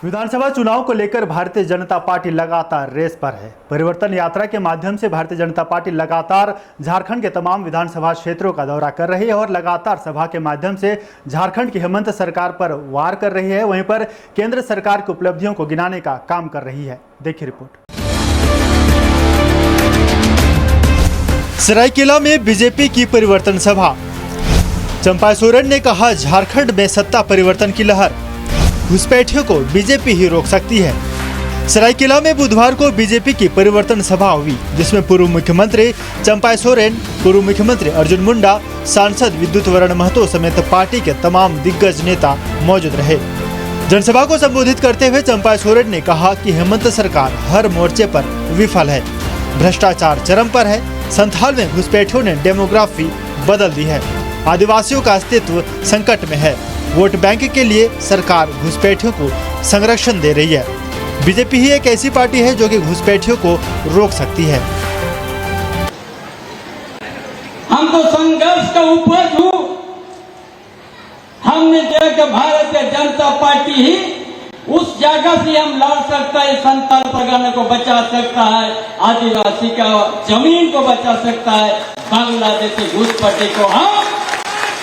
विधानसभा चुनाव को लेकर भारतीय जनता पार्टी लगातार रेस पर है। परिवर्तन यात्रा के माध्यम से भारतीय जनता पार्टी लगातार झारखंड के तमाम विधानसभा क्षेत्रों का दौरा कर रही है और लगातार सभा के माध्यम से झारखंड की हेमंत सरकार पर वार कर रही है। वहीं पर केंद्र सरकार की उपलब्धियों को गिनाने का काम कर रही है। देखिए रिपोर्ट। सरायकेला में बीजेपी की परिवर्तन सभा। चंपा सोरेन ने कहा, झारखंड में सत्ता परिवर्तन की लहर, घुसपैठियों को बीजेपी ही रोक सकती है। सरायकेला में बुधवार को बीजेपी की परिवर्तन सभा हुई, जिसमें पूर्व मुख्यमंत्री चंपा सोरेन, पूर्व मुख्यमंत्री अर्जुन मुंडा, सांसद विद्युत वरण महतो समेत पार्टी के तमाम दिग्गज नेता मौजूद रहे। जनसभा को संबोधित करते हुए चंपा सोरेन ने कहा कि हेमंत सरकार हर मोर्चे पर विफल है, भ्रष्टाचार चरम पर है, संथाल में घुसपैठियों ने डेमोग्राफी बदल दी है, आदिवासियों का अस्तित्व संकट में है, वोट बैंक के लिए सरकार घुसपैठियों को संरक्षण दे रही है। बीजेपी ही एक ऐसी पार्टी है जो कि घुसपैठियों को रोक सकती है। हम तो संघर्ष का उपज हूँ। हमने देखा कि भारतीय जनता पार्टी ही उस जगह से हम लड़ सकता है, संताल परगना को बचा सकता है, आदिवासी का जमीन को बचा सकता है, बांग्लादेशी घुसपैठी को हम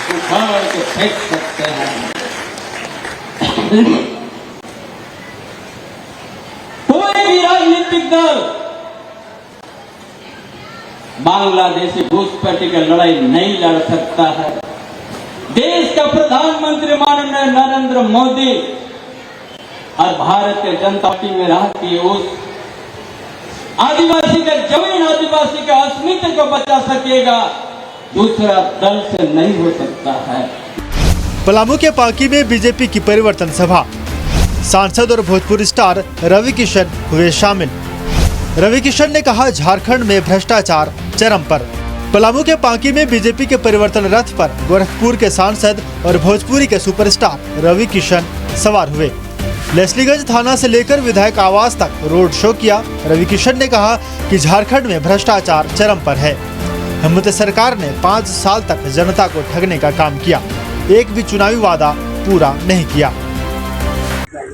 उखाड़ के फेंक सकते हैं। कोई भी राजनीतिक दल बांग्लादेशी घुसपैठी की लड़ाई नहीं लड़ सकता है। देश का प्रधानमंत्री माननीय नरेंद्र मोदी और भारतीय जनता पार्टी में रहती है उस आदिवासी का जमीन, आदिवासी का अस्मिता को बचा सकेगा, दूसरा दल से नहीं हो सकता है। पलामू के पांकी में बीजेपी की परिवर्तन सभा। सांसद और भोजपुरी स्टार रवि किशन हुए शामिल। रवि किशन ने कहा, झारखंड में भ्रष्टाचार चरम पर। पलामू के पांकी में बीजेपी के परिवर्तन रथ पर गोरखपुर के सांसद और भोजपुरी के सुपरस्टार रवि किशन सवार हुए। लेस्लीगंज थाना से लेकर विधायक आवास तक रोड शो किया। रवि किशन ने कहा कि झारखंड में भ्रष्टाचार चरम पर है। हेमंत सरकार ने 5 साल तक जनता को ठगने का काम किया, एक भी चुनावी वादा पूरा नहीं किया।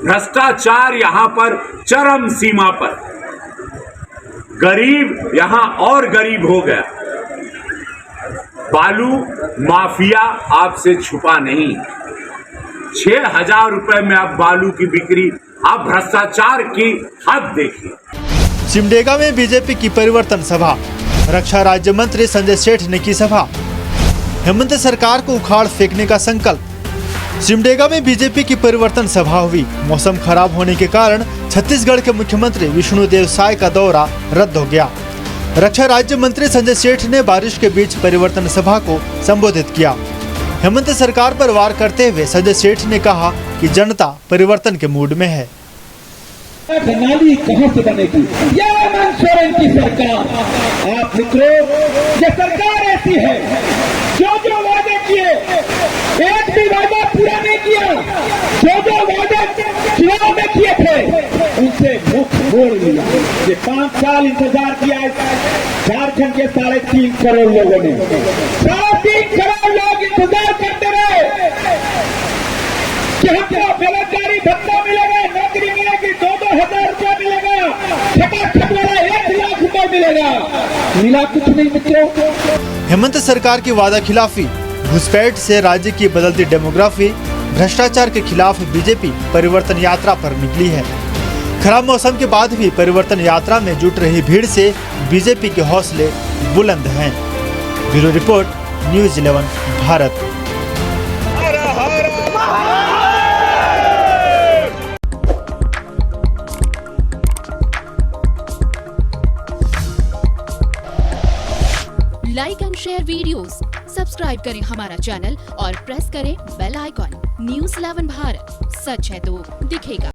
भ्रष्टाचार यहाँ पर चरम सीमा पर, गरीब यहाँ और गरीब हो गया। बालू माफिया आपसे छुपा नहीं, 6,000 रुपए में अब बालू की बिक्री, अब भ्रष्टाचार की हद देखिए। सिमडेगा में बीजेपी की परिवर्तन सभा। रक्षा राज्य मंत्री संजय सेठ ने की सभा। हेमंत सरकार को उखाड़ फेंकने का संकल्प। सिमडेगा में बीजेपी की परिवर्तन सभा हुई। मौसम खराब होने के कारण छत्तीसगढ़ के मुख्यमंत्री विष्णुदेव साय का दौरा रद्द हो गया। रक्षा राज्य मंत्री संजय सेठ ने बारिश के बीच परिवर्तन सभा को संबोधित किया। हेमंत सरकार पर वार करते हुए संजय सेठ ने कहा कि जनता परिवर्तन के मूड में है। नाली कहां से बनेगी? ये हेमंत सोरेन की सरकार। आप मित्रों, ये सरकार ऐसी है जो वादे किए एक भी वादा पूरा नहीं किया। जो वादे चुनाव में किए थे उनसे मुख मोड़ लिया। ये 5 साल इंतजार किया है झारखंड के 3.5 करोड़ लोगों ने। 3.5 करोड़ लोग इंतजार करते रहे कि हमको बेरोजगारी भत्ता मिलेगा, नौकरी मिलेगी, 2,000 रुपया मिलेगा, फटाफट वाला 1 लाख रुपया मिलेगा। मिला कुछ नहीं मित्रों। हेमंत सरकार की वादा खिलाफी, घुसपैठ से राज्य की बदलती डेमोग्राफी, भ्रष्टाचार के खिलाफ बीजेपी परिवर्तन यात्रा पर निकली है। खराब मौसम के बाद भी परिवर्तन यात्रा में जुट रही भीड़ से बीजेपी के हौसले बुलंद हैं। Bureau report, news 11 Bharat. Like and share videos, subscribe करें हमारा चैनल और प्रेस करें बेल आइकॉन। न्यूज़ 11 भारत, सच है तो दिखेगा।